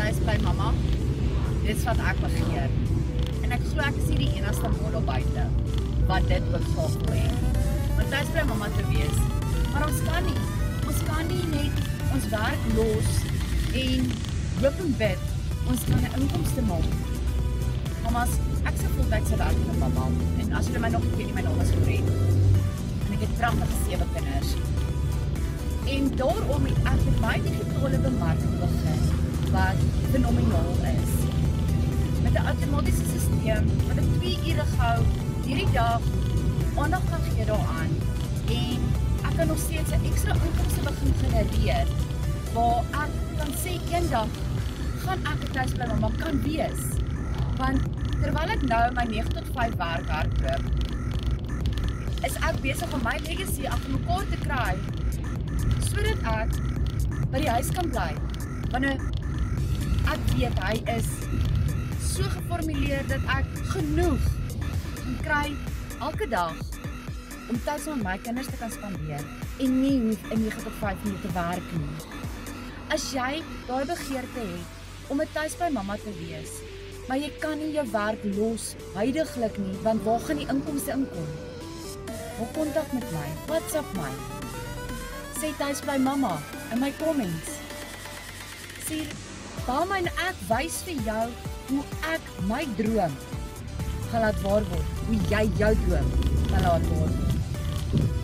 tuis bly mamma, dit is wat ek begeer. En ek glo ek is nie die enigste model buite wat dit ook graag wil hê. Om tuis bly mamma te wees. Maar ons kan nie net ons werk los en hoop en bid ons kan 'n inkomste maak. Mamas, ek is 'n voltydse werkende mamma en as julle my nog nie ken nie, my naam is Lorraine. En ek het pragtige 7 kinders. En daarom het ek met my digitale bemarking begin wat fenomenaal is. Met 'n outomatiese stelsel wat ek 2 ure gou hierdie dag aandag kan gee daaraan en ek kan nog steeds 'n ekstra inkomste begin genereer waar ek kan sê eendag gaan ek 'n tuisbly mamma kan wees. Want terwyl ek nou my 9 tot 5 werk hardloop, is ek besig om my legacy agter mekaar te kry sodat ek by die huis kan bly. Wanneer ek weet hy is so geformuleer dat ek genoeg kan kry elke dag om tyd met my kinders te kan spandeer en nie hoef in 9 tot 5 minute te werk nie. As jy daai begeerte het om 'n tuisbly mamma te wees, maar jy kan nie jou werk los huidiglik nie, want waar gaan die inkomste inkom? Hou kontak met my, WhatsApp my. Sê tuisbly mamma in my comments. Sê, bel my en ek wys vir jou hoe ek my droom gaan laat waar word, hoe jy jou droom gaan laat waar word.